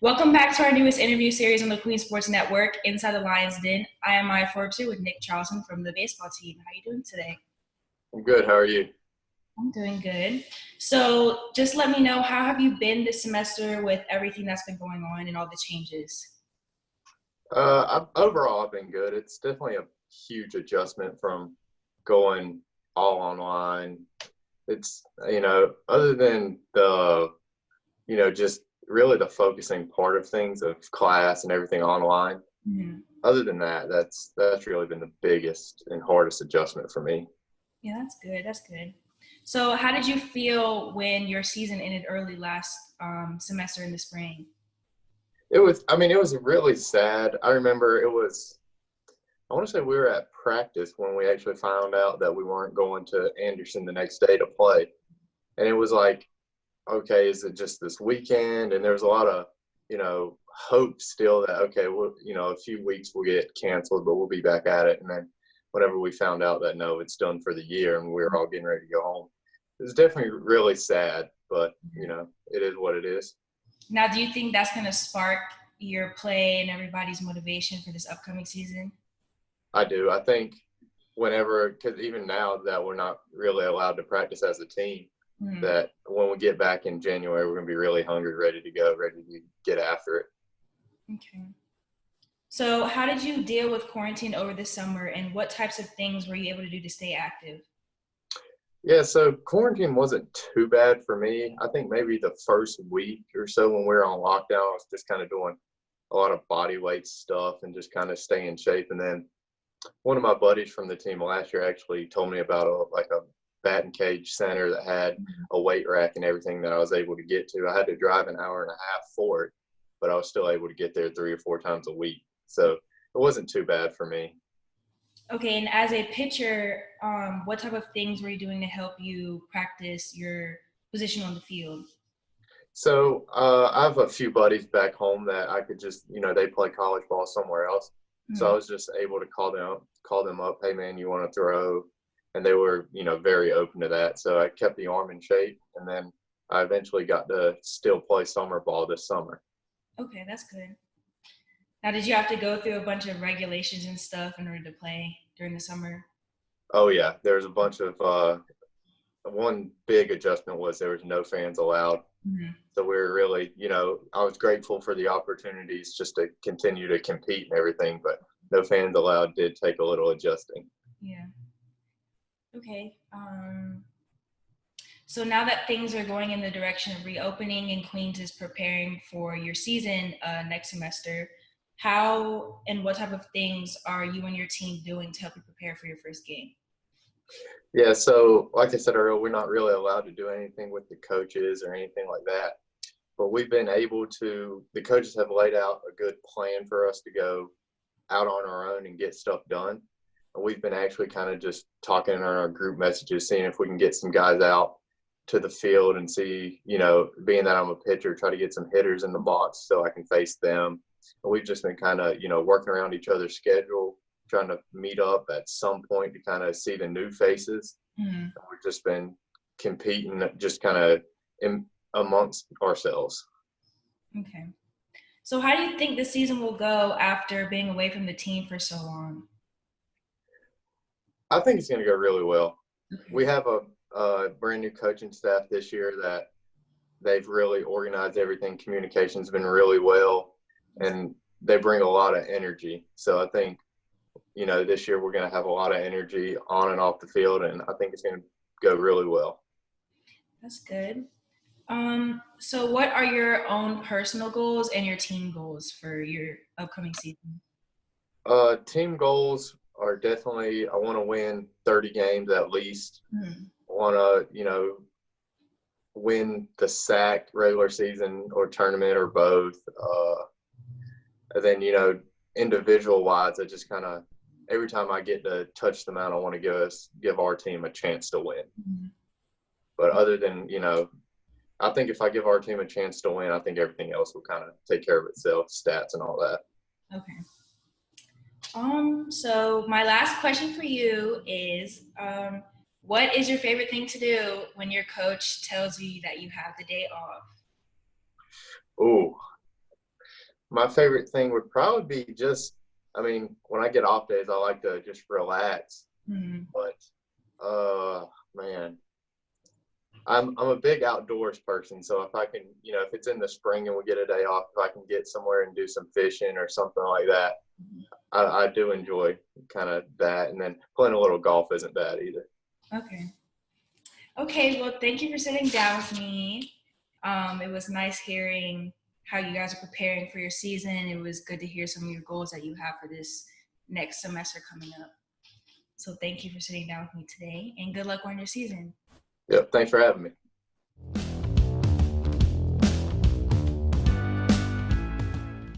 Welcome back to our newest interview series on the Queen Sports Network, Inside the Lions Den. I am Maya Forbes with Nick Charleson from the baseball team. How are you doing today? I'm good. How are you? I'm doing good. So just let me know, how have you been this semester with everything that's been going on and all the changes? Overall, I've been good. It's definitely a huge adjustment from going all online. It's, other than just really the focusing part of things of class and everything online. Mhm. Other than that, that's really been the biggest and hardest adjustment for me. Yeah, that's good. That's good. So how did you feel when your season ended early last semester in the spring? It was really sad. I remember I want to say we were at practice when we actually found out that we weren't going to Anderson the next day to play. And it was like, okay, is it just this weekend? And there was a lot of, hope still that, okay, well, a few weeks will get canceled, but we'll be back at it. And then whenever we found out that, no, it's done for the year and we were all getting ready to go home, it was definitely really sad, but, it is what it is. Now, do you think that's going to spark your play and everybody's motivation for this upcoming season? I do. I think because even now that we're not really allowed to practice as a team, Mhm. that when we get back in January, we're going to be really hungry, ready to go, ready to get after it. Okay. So, how did you deal with quarantine over the summer, and what types of things were you able to do to stay active? Yeah, so quarantine wasn't too bad for me. I think maybe the first week or so when we were on lockdown, I was just kind of doing a lot of body weight stuff and just kind of staying in shape. And then one of my buddies from the team last year actually told me about a batting cage center that had a weight rack and everything that I was able to get to. I had to drive an hour and a half for it, but I was still able to get there 3 or 4 times a week. So it wasn't too bad for me. Okay, and as a pitcher, what type of things were you doing to help you practice your position on the field? So I have a few buddies back home that I could just, they play college ball somewhere else. So I Mhm. was just able to call them up, hey man, you want to throw? And they were, very open to that. So I kept the arm in shape, and then I eventually got to still play summer ball this summer. Okay, that's good. Now, did you have to go through a bunch of regulations and stuff in order to play during the summer? Oh yeah, there's a bunch of one big adjustment was there was no fans allowed. Mhm. So we were really, I was grateful for the opportunities just to continue to compete and everything, but no fans allowed did take a little adjusting. Yeah. Okay. So now that things are going in the direction of reopening and Queens is preparing for your season next semester, how and what type of things are you and your team doing to help you prepare for your first game? Yeah, so like I said earlier, we're not really allowed to do anything with the coaches or anything like that. But we've been able to, the coaches have laid out a good plan for us to go out on our own and get stuff done. And we've been actually kind of just talking in our group messages, seeing if we can get some guys out to the field and see, being that I'm a pitcher, try to get some hitters in the box so I can face them. And we've just been kind of, working around each other's schedule, trying to meet up at some point to kind of see the new faces. Hmm. And we've just been competing just kind of amongst ourselves. Okay. So how do you think the season will go after being away from the team for so long? I think it's going to go really well. Okay. We have a brand new coaching staff this year that they've really organized everything. Communication's been really well, and they bring a lot of energy. So I think, this year we're going to have a lot of energy on and off the field, and I think it's going to go really well. That's good. So what are your own personal goals and your team goals for your upcoming season? Team goals are definitely, I want to win 30 games at least. Hmm. I want to, win the SAC regular season or tournament or both. And then, individual wise, I just kind of every time I get to touch the mound, I want to give our team a chance to win. Mhm. But other than, I think if I give our team a chance to win, I think everything else will kind of take care of itself, stats and all that. Okay. So my last question for you is, what is your favorite thing to do when your coach tells you that you have the day off? Ooh, my favorite thing would probably be just, I mean, when I get off days, I like to just relax. Mhm. But, man, I'm a big outdoors person. So if I can, if it's in the spring and we get a day off, if I can get somewhere and do some fishing or something like that, I do enjoy kind of that. And then playing a little golf isn't bad either. Okay. Okay, well, thank you for sitting down with me. It was nice hearing how you guys are preparing for your season. It was good to hear some of your goals that you have for this next semester coming up. So thank you for sitting down with me today, and good luck on your season. Yep. Thanks for having me.